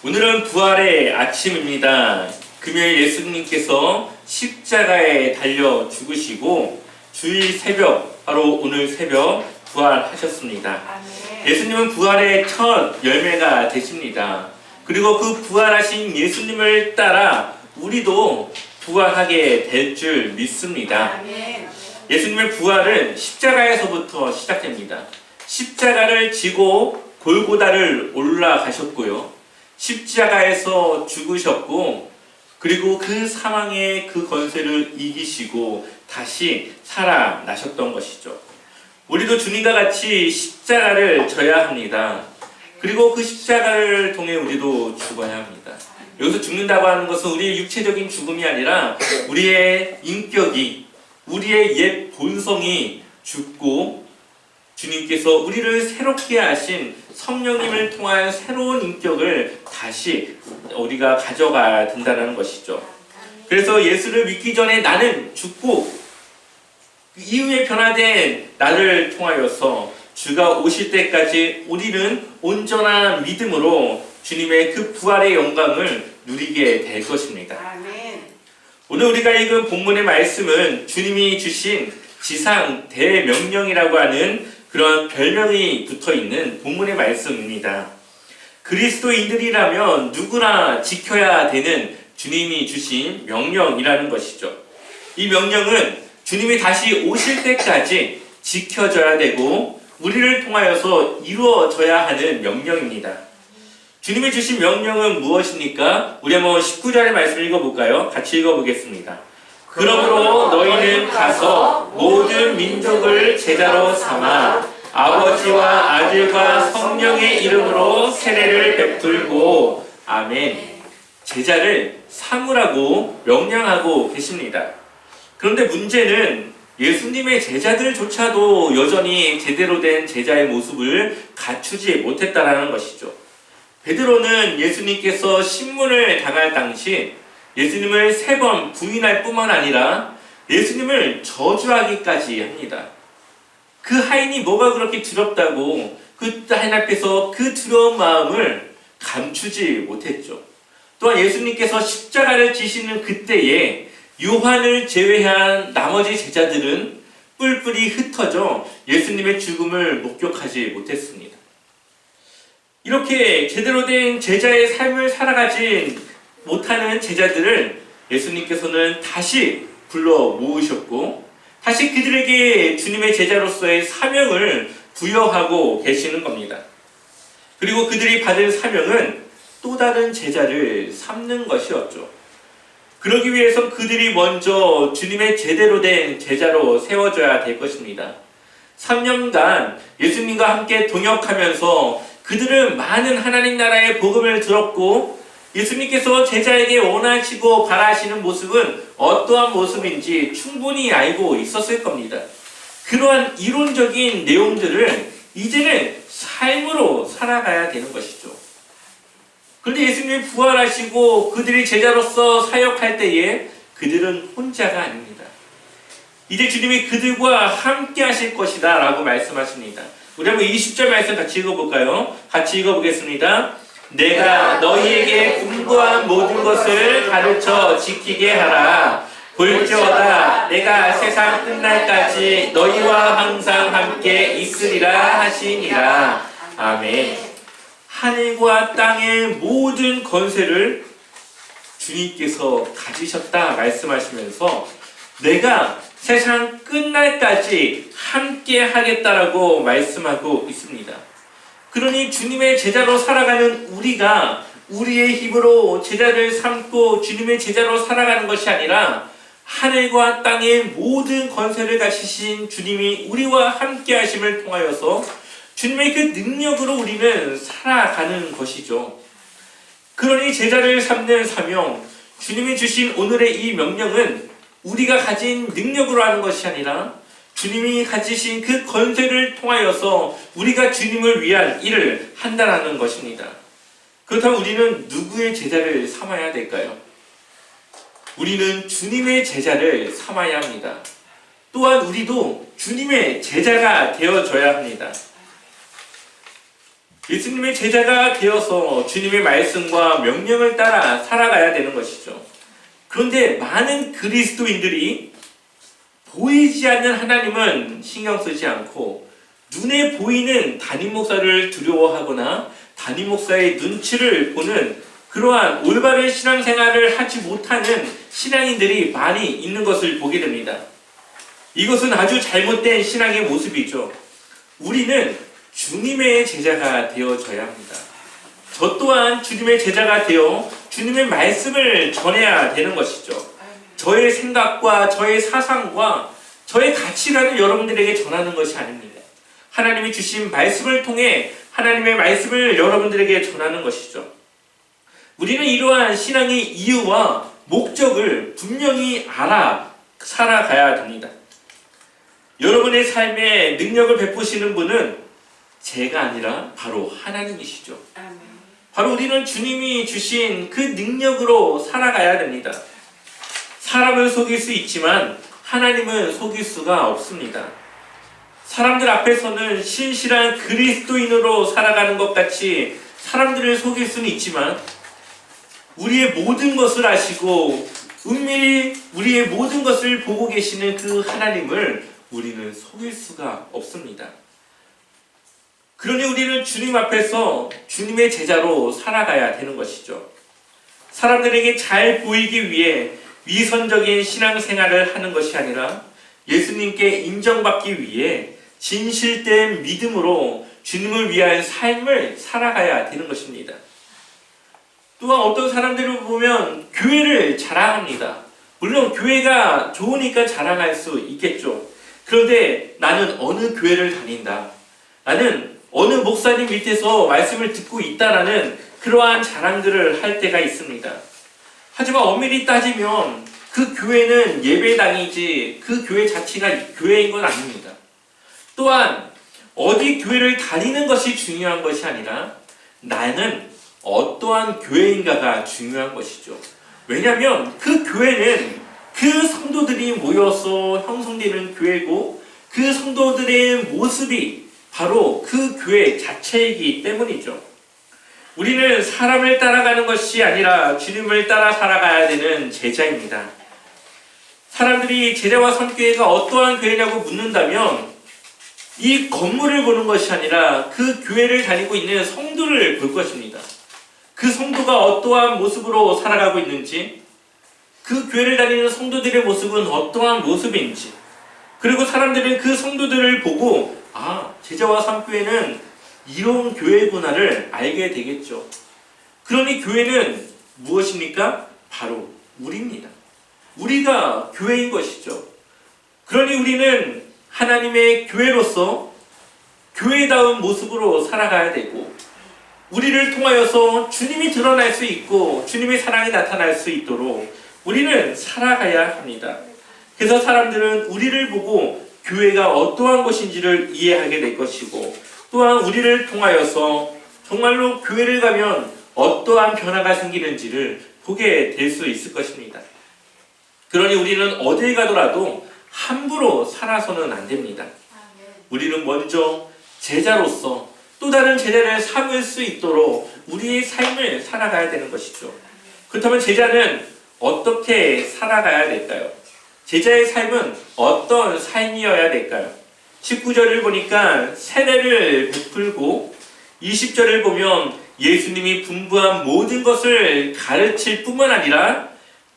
오늘은 부활의 아침입니다. 금요일 예수님께서 십자가에 달려 죽으시고 주일 새벽, 바로 오늘 새벽 부활하셨습니다. 예수님은 부활의 첫 열매가 되십니다. 그리고 그 부활하신 예수님을 따라 우리도 부활하게 될 줄 믿습니다. 예수님의 부활은 십자가에서부터 시작됩니다. 십자가를 지고 골고다를 올라가셨고요. 십자가에서 죽으셨고, 그리고 그 사망의 그 권세를 이기시고 다시 살아나셨던 것이죠. 우리도 주님과 같이 십자가를 져야 합니다. 그리고 그 십자가를 통해 우리도 죽어야 합니다. 여기서 죽는다고 하는 것은 우리의 육체적인 죽음이 아니라 우리의 인격이, 우리의 옛 본성이 죽고 주님께서 우리를 새롭게 하신 성령님을 통한 새로운 인격을 다시 우리가 가져가야 된다는 것이죠. 그래서 예수를 믿기 전에 나는 죽고 이후에 변화된 나를 통하여서 주가 오실 때까지 우리는 온전한 믿음으로 주님의 그 부활의 영광을 누리게 될 것입니다. 아멘. 오늘 우리가 읽은 본문의 말씀은 주님이 주신 지상 대명령이라고 하는 그런 별명이 붙어있는 본문의 말씀입니다. 그리스도인들이라면 누구나 지켜야 되는 주님이 주신 명령이라는 것이죠. 이 명령은 주님이 다시 오실 때까지 지켜져야 되고 우리를 통하여서 이루어져야 하는 명령입니다. 주님이 주신 명령은 무엇입니까? 우리 한번 19절의 말씀을 읽어볼까요? 같이 읽어보겠습니다. 그러므로 너희는 가서 모든 민족을 제자로 삼아 아버지와 아들과 성령의 이름으로 세례를 베풀고 아멘. 제자를 삼으라고 명령하고 계십니다. 그런데 문제는 예수님의 제자들조차도 여전히 제대로 된 제자의 모습을 갖추지 못했다라는 것이죠. 베드로는 예수님께서 신문을 당할 당시 예수님을 3번 부인할 뿐만 아니라 예수님을 저주하기까지 합니다. 그 하인이 뭐가 그렇게 두렵다고 그 하인 앞에서 그 두려운 마음을 감추지 못했죠. 또한 예수님께서 십자가를 지시는 그때에 요한을 제외한 나머지 제자들은 뿔뿔이 흩어져 예수님의 죽음을 목격하지 못했습니다. 이렇게 제대로 된 제자의 삶을 살아가지 못하는 제자들을 예수님께서는 다시 불러 모으셨고 다시 그들에게 주님의 제자로서의 사명을 부여하고 계시는 겁니다. 그리고 그들이 받은 사명은 또 다른 제자를 삼는 것이었죠. 그러기 위해서 그들이 먼저 주님의 제대로 된 제자로 세워져야 될 것입니다. 3년간 예수님과 함께 동역하면서 그들은 많은 하나님 나라의 복음을 들었고 예수님께서 제자에게 원하시고 바라시는 모습은 어떠한 모습인지 충분히 알고 있었을 겁니다. 그러한 이론적인 내용들을 이제는 삶으로 살아가야 되는 것이죠. 그런데 예수님이 부활하시고 그들이 제자로서 사역할 때에 그들은 혼자가 아닙니다. 이제 주님이 그들과 함께 하실 것이다 라고 말씀하십니다. 우리 한번 20절 말씀 같이 읽어볼까요? 같이 읽어보겠습니다. 내가 너희에게 궁고한 모든 것을 가르쳐 지키게 하라. 볼지어다 내가 세상 끝날까지 너희와 항상 함께 있으리라 하시니라. 아멘. 하늘과 땅의 모든 권세를 주님께서 가지셨다 말씀하시면서 내가 세상 끝날까지 함께 하겠다라고 말씀하고 있습니다. 그러니 주님의 제자로 살아가는 우리가 우리의 힘으로 제자를 삼고 주님의 제자로 살아가는 것이 아니라 하늘과 땅의 모든 권세를 가지신 주님이 우리와 함께 하심을 통하여서 주님의 그 능력으로 우리는 살아가는 것이죠. 그러니 제자를 삼는 사명, 주님이 주신 오늘의 이 명령은 우리가 가진 능력으로 하는 것이 아니라 주님이 가지신 그 권세를 통하여서 우리가 주님을 위한 일을 한다는 것입니다. 그렇다면 우리는 누구의 제자를 삼아야 될까요? 우리는 주님의 제자를 삼아야 합니다. 또한 우리도 주님의 제자가 되어줘야 합니다. 예수님의 제자가 되어서 주님의 말씀과 명령을 따라 살아가야 되는 것이죠. 그런데 많은 그리스도인들이 보이지 않는 하나님은 신경 쓰지 않고 눈에 보이는 담임 목사를 두려워하거나 담임 목사의 눈치를 보는 그러한 올바른 신앙생활을 하지 못하는 신앙인들이 많이 있는 것을 보게 됩니다. 이것은 아주 잘못된 신앙의 모습이죠. 우리는 주님의 제자가 되어져야 합니다. 저 또한 주님의 제자가 되어 주님의 말씀을 전해야 되는 것이죠. 저의 생각과 저의 사상과 저의 가치관을 여러분들에게 전하는 것이 아닙니다. 하나님이 주신 말씀을 통해 하나님의 말씀을 여러분들에게 전하는 것이죠. 우리는 이러한 신앙의 이유와 목적을 분명히 알아 살아가야 됩니다. 여러분의 삶에 능력을 베푸시는 분은 제가 아니라 바로 하나님이시죠. 바로 우리는 주님이 주신 그 능력으로 살아가야 됩니다. 사람을 속일 수 있지만 하나님은 속일 수가 없습니다. 사람들 앞에서는 신실한 그리스도인으로 살아가는 것 같이 사람들을 속일 수는 있지만 우리의 모든 것을 아시고 은밀히 우리의 모든 것을 보고 계시는 그 하나님을 우리는 속일 수가 없습니다. 그러니 우리는 주님 앞에서 주님의 제자로 살아가야 되는 것이죠. 사람들에게 잘 보이기 위해 위선적인 신앙생활을 하는 것이 아니라 예수님께 인정받기 위해 진실된 믿음으로 주님을 위한 삶을 살아가야 되는 것입니다. 또한 어떤 사람들을 보면 교회를 자랑합니다. 물론 교회가 좋으니까 자랑할 수 있겠죠. 그런데 나는 어느 교회를 다닌다. 나는 어느 목사님 밑에서 말씀을 듣고 있다라는 그러한 자랑들을 할 때가 있습니다. 하지만 엄밀히 따지면 그 교회는 예배당이지 그 교회 자체가 교회인 건 아닙니다. 또한 어디 교회를 다니는 것이 중요한 것이 아니라 나는 어떠한 교회인가가 중요한 것이죠. 왜냐하면 그 교회는 그 성도들이 모여서 형성되는 교회고 그 성도들의 모습이 바로 그 교회 자체이기 때문이죠. 우리는 사람을 따라가는 것이 아니라 주님을 따라 살아가야 되는 제자입니다. 사람들이 제자와 선교회가 어떠한 교회냐고 묻는다면 이 건물을 보는 것이 아니라 그 교회를 다니고 있는 성도를 볼 것입니다. 그 성도가 어떠한 모습으로 살아가고 있는지, 그 교회를 다니는 성도들의 모습은 어떠한 모습인지, 그리고 사람들은 그 성도들을 보고 제자와 선교회는 이런 교회구나를 알게 되겠죠. 그러니 교회는 무엇입니까? 바로 우리입니다. 우리가 교회인 것이죠. 그러니 우리는 하나님의 교회로서 교회다운 모습으로 살아가야 되고 우리를 통하여서 주님이 드러날 수 있고 주님의 사랑이 나타날 수 있도록 우리는 살아가야 합니다. 그래서 사람들은 우리를 보고 교회가 어떠한 것인지를 이해하게 될 것이고 또한 우리를 통하여서 정말로 교회를 가면 어떠한 변화가 생기는지를 보게 될 수 있을 것입니다. 그러니 우리는 어딜 가더라도 함부로 살아서는 안 됩니다. 우리는 먼저 제자로서 또 다른 제자를 삼을 수 있도록 우리의 삶을 살아가야 되는 것이죠. 그렇다면 제자는 어떻게 살아가야 될까요? 제자의 삶은 어떤 삶이어야 될까요? 19절을 보니까 세례를 베풀고 20절을 보면 예수님이 분부한 모든 것을 가르칠 뿐만 아니라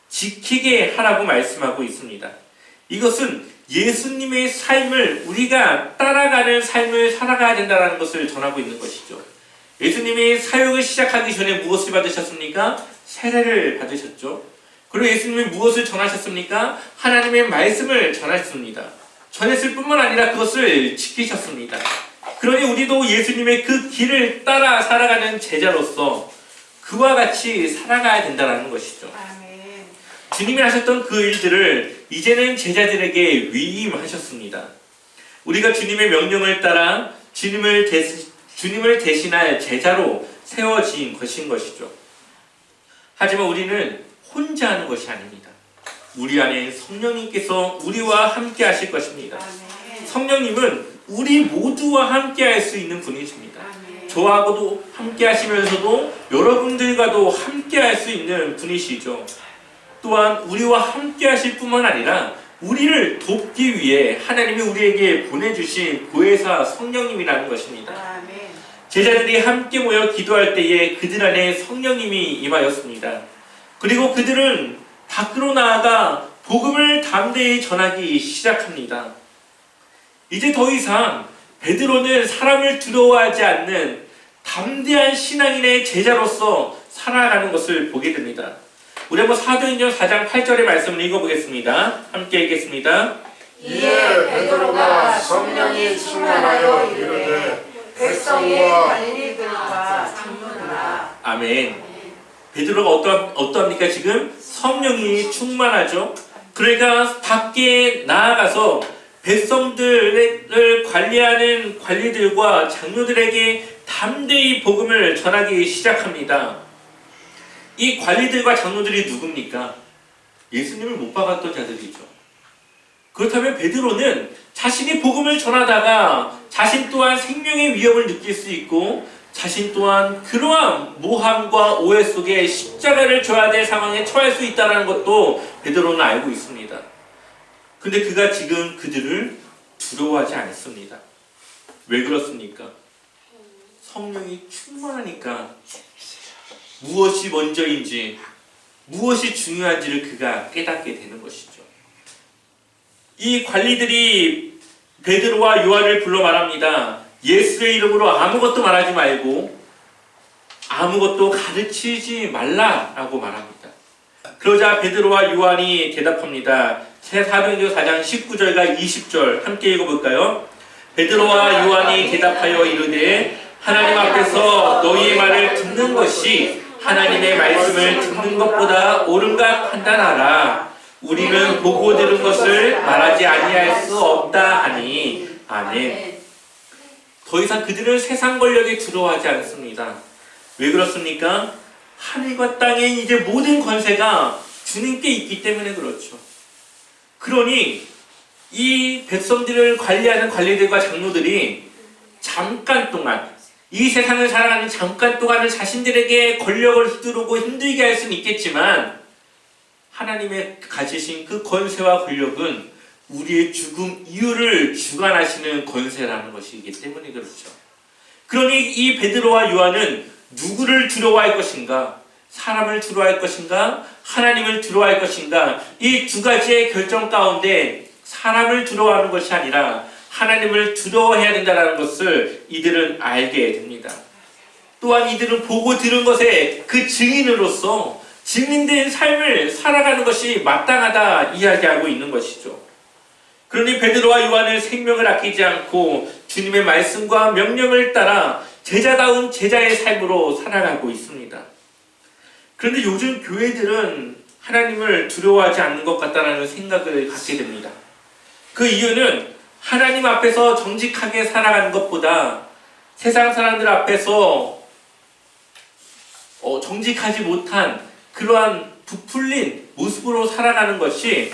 지키게 하라고 말씀하고 있습니다. 이것은 예수님의 삶을 우리가 따라가는 삶을 살아가야 된다는 것을 전하고 있는 것이죠. 예수님이 사역을 시작하기 전에 무엇을 받으셨습니까? 세례를 받으셨죠. 그리고 예수님이 무엇을 전하셨습니까? 하나님의 말씀을 전하셨습니다. 전했을 뿐만 아니라 그것을 지키셨습니다. 그러니 우리도 예수님의 그 길을 따라 살아가는 제자로서 그와 같이 살아가야 된다는 것이죠. 주님이 하셨던 그 일들을 이제는 제자들에게 위임하셨습니다. 우리가 주님의 명령을 따라 주님을 대신할 제자로 세워진 것인 것이죠. 하지만 우리는 혼자 하는 것이 아닙니다. 우리 안에 성령님께서 우리와 함께 하실 것입니다. 성령님은 우리 모두와 함께 할 수 있는 분이십니다. 저하고도 함께 하시면서도 여러분들과도 함께 할 수 있는 분이시죠. 또한 우리와 함께 하실 뿐만 아니라 우리를 돕기 위해 하나님이 우리에게 보내주신 보혜사 성령님이라는 것입니다. 제자들이 함께 모여 기도할 때에 그들 안에 성령님이 임하였습니다. 그리고 그들은 밖으로 나아가 복음을 담대히 전하기 시작합니다. 이제 더 이상 베드로는 사람을 두려워하지 않는 담대한 신앙인의 제자로서 살아가는 것을 보게 됩니다. 우리 한번 사도행전 4장 8절의 말씀을 읽어보겠습니다. 함께 읽겠습니다. 이에 베드로가 성령이 충만하여 이르되 백성과 관리들과 장로들아. 아멘. 베드로가 어떠합니까? 지금 성령이 충만하죠. 그러니까 밖에 나아가서 백성들을 관리하는 관리들과 장로들에게 담대히 복음을 전하기 시작합니다. 이 관리들과 장로들이 누굽니까? 예수님을 못 박았던 자들이죠. 그렇다면 베드로는 자신이 복음을 전하다가 자신 또한 생명의 위협을 느낄 수 있고 자신 또한 그러한 모함과 오해 속에 십자가를 져야 될 상황에 처할 수 있다는 것도 베드로는 알고 있습니다. 근데 그가 지금 그들을 두려워하지 않습니다. 왜 그렇습니까? 성령이 충만하니까 무엇이 먼저인지 무엇이 중요한지를 그가 깨닫게 되는 것이죠. 이 관리들이 베드로와 요한을 불러 말합니다. 예수의 이름으로 아무것도 말하지 말고 아무것도 가르치지 말라라고 말합니다. 그러자 베드로와 요한이 대답합니다. 사도행전 4장 19절과 20절 함께 읽어볼까요? 베드로와 요한이 대답하여 이르되 하나님 앞에서 너희의 말을 듣는 것이 하나님의 말씀을 듣는 것보다 옳은가 판단하라. 우리는 보고 들은 것을 말하지 아니할 수 없다 하니. 아멘. 더 이상 그들은 세상 권력에 두려워하지 않습니다. 왜 그렇습니까? 하늘과 땅에 이제 모든 권세가 주님께 있기 때문에 그렇죠. 그러니 이 백성들을 관리하는 관리들과 장로들이 잠깐 동안 이 세상을 살아가는 잠깐 동안은 자신들에게 권력을 휘두르고 힘들게 할 수는 있겠지만 하나님의 가지신 그 권세와 권력은 우리의 죽음 이유를 주관하시는 권세라는 것이기 때문에 그렇죠. 그러니 이 베드로와 요한은 누구를 두려워할 것인가? 사람을 두려워할 것인가? 하나님을 두려워할 것인가? 이 두 가지의 결정 가운데 사람을 두려워하는 것이 아니라 하나님을 두려워해야 된다는 것을 이들은 알게 됩니다. 또한 이들은 보고 들은 것에 그 증인으로서 증인된 삶을 살아가는 것이 마땅하다 이야기하고 있는 것이죠. 그러니 베드로와 요한은 생명을 아끼지 않고 주님의 말씀과 명령을 따라 제자다운 제자의 삶으로 살아가고 있습니다. 그런데 요즘 교회들은 하나님을 두려워하지 않는 것 같다는 생각을 갖게 됩니다. 그 이유는 하나님 앞에서 정직하게 살아가는 것보다 세상 사람들 앞에서 정직하지 못한 그러한 부풀린 모습으로 살아가는 것이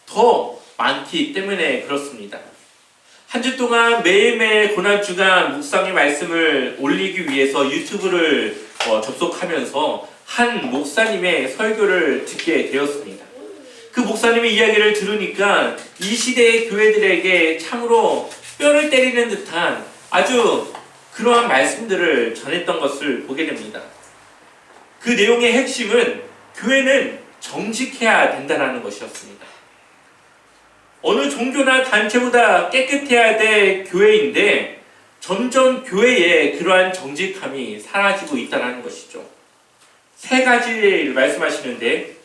더 많기 때문에 그렇습니다. 한 주 동안 매일매일 고난주간 묵상의 말씀을 올리기 위해서 유튜브를 접속하면서 한 목사님의 설교를 듣게 되었습니다. 그 목사님의 이야기를 들으니까 이 시대의 교회들에게 참으로 뼈를 때리는 듯한 아주 그러한 말씀들을 전했던 것을 보게 됩니다. 그 내용의 핵심은 교회는 정직해야 된다는 것이었습니다. 어느 종교나 단체보다 깨끗해야 될 교회인데 점점 교회에 그러한 정직함이 사라지고 있다는 것이죠. 세 가지를 말씀하시는데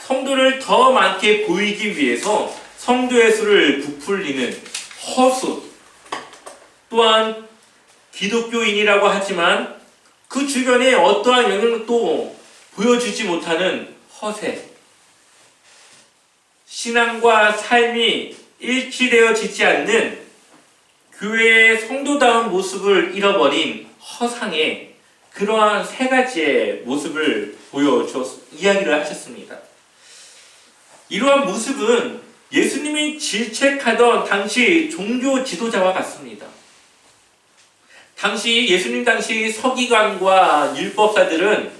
성도를 더 많게 보이기 위해서 성도의 수를 부풀리는 허수, 또한 기독교인이라고 하지만 그 주변에 어떠한 영향력도 보여주지 못하는 허세, 신앙과 삶이 일치되어지지 않는 교회의 성도다운 모습을 잃어버린 허상의 그러한 세 가지의 모습을 이야기를 하셨습니다. 이러한 모습은 예수님이 질책하던 당시 종교 지도자와 같습니다. 예수님 당시 서기관과 율법사들은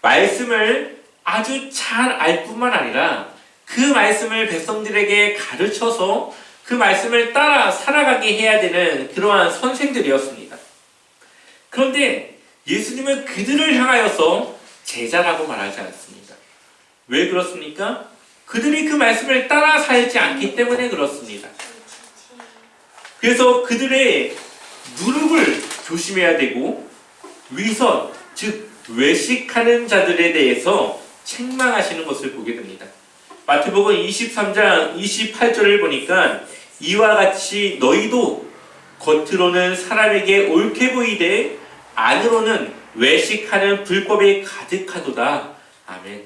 말씀을 아주 잘 알 뿐만 아니라 그 말씀을 백성들에게 가르쳐서 그 말씀을 따라 살아가게 해야 되는 그러한 선생들이었습니다. 그런데 예수님은 그들을 향하여서 제자라고 말하지 않습니다. 왜 그렇습니까? 그들이 그 말씀을 따라 살지 않기 때문에 그렇습니다. 그래서 그들의 누룩을 조심해야 되고 위선, 즉 외식하는 자들에 대해서 책망하시는 것을 보게 됩니다. 마태복음 23장 28절을 보니까 이와 같이 너희도 겉으로는 사람에게 옳게 보이되 안으로는 외식하는 불법이 가득하도다. 아멘.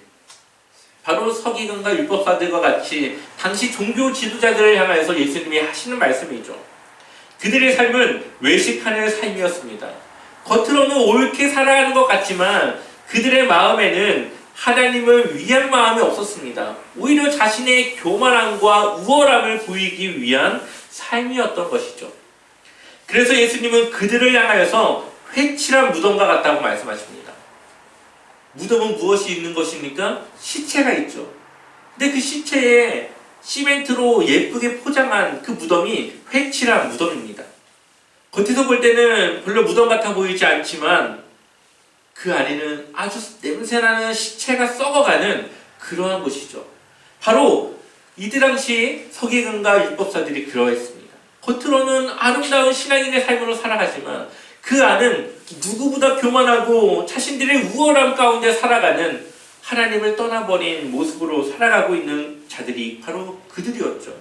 바로 서기관과 율법사들과 같이 당시 종교 지도자들을 향해서 예수님이 하시는 말씀이죠. 그들의 삶은 외식하는 삶이었습니다. 겉으로는 옳게 살아가는 것 같지만 그들의 마음에는 하나님을 위한 마음이 없었습니다. 오히려 자신의 교만함과 우월함을 보이기 위한 삶이었던 것이죠. 그래서 예수님은 그들을 향하여서 회칠한 무덤과 같다고 말씀하십니다. 무덤은 무엇이 있는 것입니까? 시체가 있죠. 근데 그 시체에 시멘트로 예쁘게 포장한 그 무덤이 회칠한 무덤입니다. 겉에서 볼 때는 별로 무덤 같아 보이지 않지만 그 안에는 아주 냄새나는 시체가 썩어가는 그러한 곳이죠. 바로 이때 당시 서기관과 율법사들이 그러했습니다. 겉으로는 아름다운 신앙인의 삶으로 살아가지만 그 안은 누구보다 교만하고 자신들의 우월함 가운데 살아가는 하나님을 떠나버린 모습으로 살아가고 있는 자들이 바로 그들이었죠.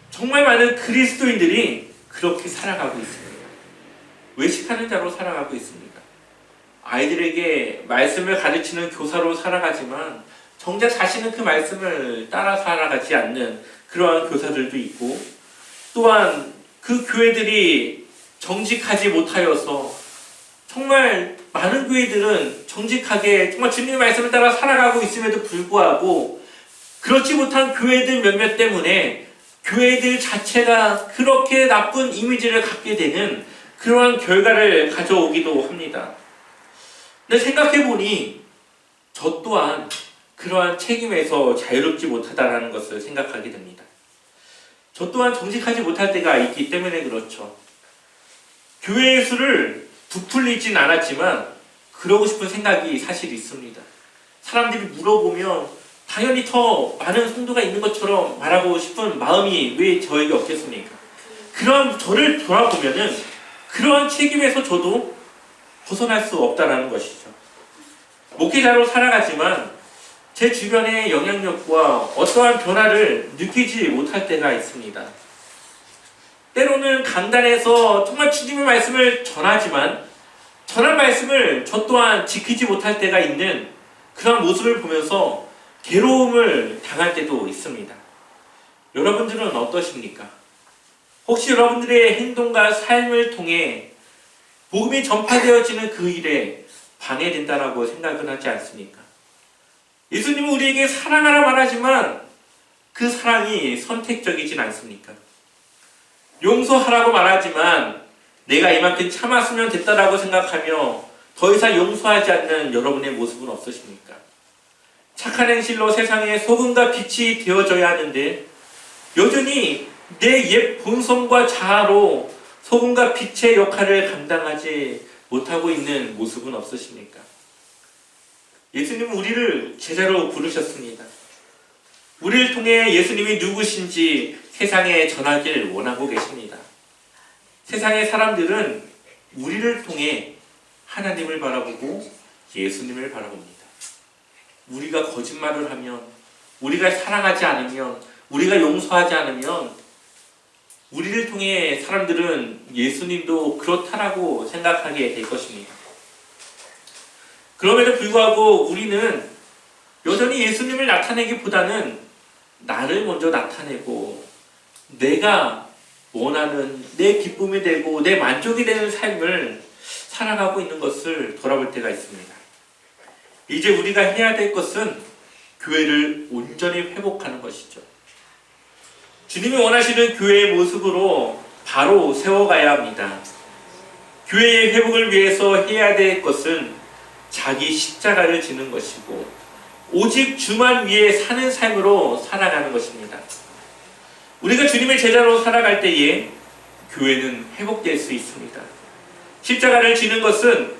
정말 많은 그리스도인들이 그렇게 살아가고 있습니다. 외식하는 자로 살아가고 있습니다. 아이들에게 말씀을 가르치는 교사로 살아가지만 정작 자신은 그 말씀을 따라 살아가지 않는 그러한 교사들도 있고, 또한 그 교회들이 정직하지 못하여서 정말 많은 교회들은 정직하게 정말 주님의 말씀을 따라 살아가고 있음에도 불구하고 그렇지 못한 교회들 몇몇 때문에 교회들 자체가 그렇게 나쁜 이미지를 갖게 되는 그러한 결과를 가져오기도 합니다. 근데 생각해보니 저 또한 그러한 책임에서 자유롭지 못하다는 것을 생각하게 됩니다. 저 또한 정직하지 못할 때가 있기 때문에 그렇죠. 교회의 수를 부풀리진 않았지만 그러고 싶은 생각이 사실 있습니다. 사람들이 물어보면 당연히 더 많은 성도가 있는 것처럼 말하고 싶은 마음이 왜 저에게 없겠습니까? 그런 저를 돌아보면은 그러한 책임에서 저도 벗어날 수 없다는 것이죠. 목회자로 살아가지만 제 주변의 영향력과 어떠한 변화를 느끼지 못할 때가 있습니다. 때로는 강단에서 정말 주님의 말씀을 전하지만 전한 말씀을 저 또한 지키지 못할 때가 있는 그런 모습을 보면서 괴로움을 당할 때도 있습니다. 여러분들은 어떠십니까? 혹시 여러분들의 행동과 삶을 통해 복음이 전파되어지는 그 일에 방해된다라고 생각은 하지 않습니까? 예수님은 우리에게 사랑하라 말하지만 그 사랑이 선택적이진 않습니까? 용서하라고 말하지만 내가 이만큼 참았으면 됐다라고 생각하며 더 이상 용서하지 않는 여러분의 모습은 없으십니까? 착한 행실로 세상에 소금과 빛이 되어져야 하는데 여전히 내 옛 본성과 자아로 소금과 빛의 역할을 감당하지 못하고 있는 모습은 없으십니까? 예수님은 우리를 제자로 부르셨습니다. 우리를 통해 예수님이 누구신지 세상에 전하길 원하고 계십니다. 세상의 사람들은 우리를 통해 하나님을 바라보고 예수님을 바라봅니다. 우리가 거짓말을 하면, 우리가 사랑하지 않으면, 우리가 용서하지 않으면 우리를 통해 사람들은 예수님도 그렇다라고 생각하게 될 것입니다. 그럼에도 불구하고 우리는 여전히 예수님을 나타내기보다는 나를 먼저 나타내고 내가 원하는 내 기쁨이 되고 내 만족이 되는 삶을 살아가고 있는 것을 돌아볼 때가 있습니다. 이제 우리가 해야 될 것은 교회를 온전히 회복하는 것이죠. 주님이 원하시는 교회의 모습으로 바로 세워가야 합니다. 교회의 회복을 위해서 해야 될 것은 자기 십자가를 지는 것이고 오직 주만 위해 사는 삶으로 살아가는 것입니다. 우리가 주님의 제자로 살아갈 때에 교회는 회복될 수 있습니다. 십자가를 지는 것은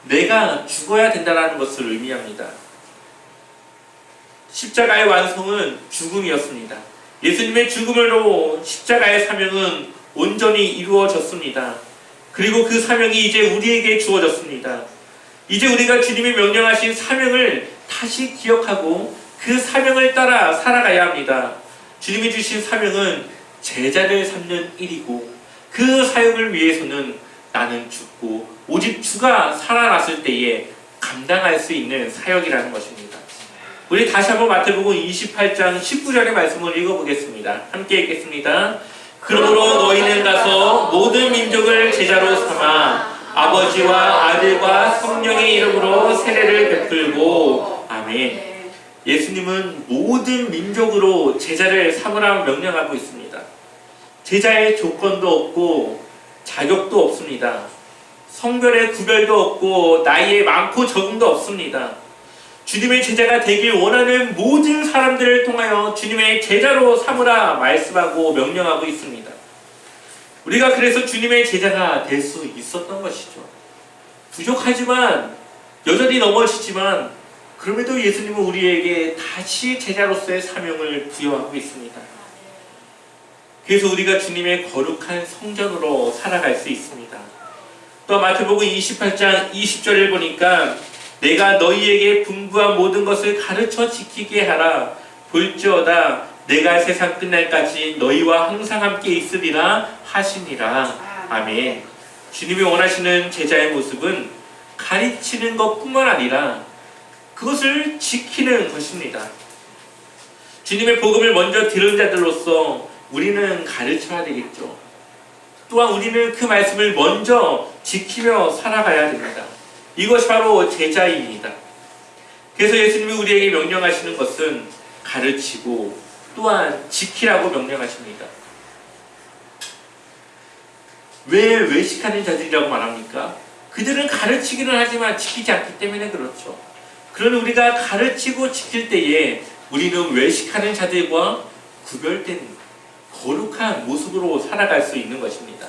내가 죽어야 된다는 것을 의미합니다. 십자가의 완성은 죽음이었습니다. 예수님의 죽음으로 십자가의 사명은 온전히 이루어졌습니다. 그리고 그 사명이 이제 우리에게 주어졌습니다. 이제 우리가 주님이 명령하신 사명을 다시 기억하고 그 사명을 따라 살아가야 합니다. 주님이 주신 사명은 제자를 삼는 일이고 그 사역을 위해서는 나는 죽고 오직 주가 살아났을 때에 감당할 수 있는 사역이라는 것입니다. 우리 다시 한번 마태복음 28장 19절의 말씀을 읽어보겠습니다. 함께 읽겠습니다. 그러므로 너희는 가서 모든 민족을 제자로 삼아 아버지와 아들과 성령의 이름으로 세례를 베풀고 아멘. 예수님은 모든 민족으로 제자를 삼으라 명령하고 있습니다. 제자의 조건도 없고 자격도 없습니다. 성별의 구별도 없고 나이에 많고 적음도 없습니다. 주님의 제자가 되길 원하는 모든 사람들을 통하여 주님의 제자로 삼으라 말씀하고 명령하고 있습니다. 우리가 그래서 주님의 제자가 될 수 있었던 것이죠. 부족하지만 여전히 넘어지지만 그럼에도 예수님은 우리에게 다시 제자로서의 사명을 부여하고 있습니다. 그래서 우리가 주님의 거룩한 성전으로 살아갈 수 있습니다. 또 마태복음 28장 20절을 보니까 내가 너희에게 분부한 모든 것을 가르쳐 지키게 하라. 볼지어다 내가 세상 끝날까지 너희와 항상 함께 있으리라 하시니라. 아멘. 주님이 원하시는 제자의 모습은 가르치는 것뿐만 아니라 그것을 지키는 것입니다. 주님의 복음을 먼저 들은 자들로서 우리는 가르쳐야 되겠죠. 또한 우리는 그 말씀을 먼저 지키며 살아가야 됩니다. 이것이 바로 제자입니다. 그래서 예수님이 우리에게 명령하시는 것은 가르치고 또한 지키라고 명령하십니다. 왜 외식하는 자들이라고 말합니까? 그들은 가르치기는 하지만 지키지 않기 때문에 그렇죠. 그러나 우리가 가르치고 지킬 때에 우리는 외식하는 자들과 구별된 거룩한 모습으로 살아갈 수 있는 것입니다.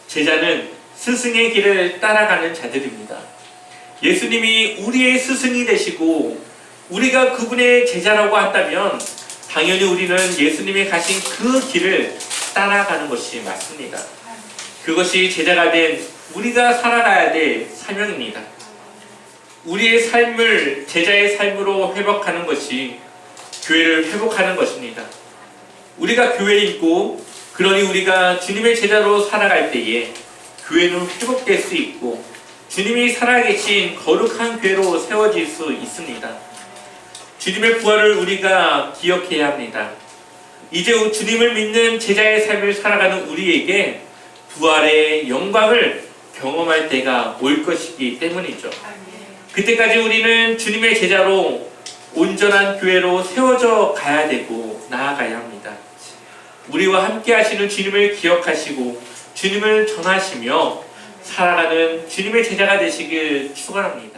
제자는 스승의 길을 따라가는 자들입니다. 예수님이 우리의 스승이 되시고 우리가 그분의 제자라고 한다면 당연히 우리는 예수님이 가신 그 길을 따라가는 것이 맞습니다. 그것이 제자가 된 우리가 살아가야 될 사명입니다. 우리의 삶을 제자의 삶으로 회복하는 것이 교회를 회복하는 것입니다. 우리가 교회에 있고 그러니 우리가 주님의 제자로 살아갈 때에 교회는 회복될 수 있고 주님이 살아계신 거룩한 교회로 세워질 수 있습니다. 주님의 부활을 우리가 기억해야 합니다. 이제 주님을 믿는 제자의 삶을 살아가는 우리에게 부활의 영광을 경험할 때가 올 것이기 때문이죠. 그때까지 우리는 주님의 제자로 온전한 교회로 세워져 가야 되고 나아가야 합니다. 우리와 함께 하시는 주님을 기억하시고 주님을 전하시며 살아가는 주님의 제자가 되시길 축원합니다.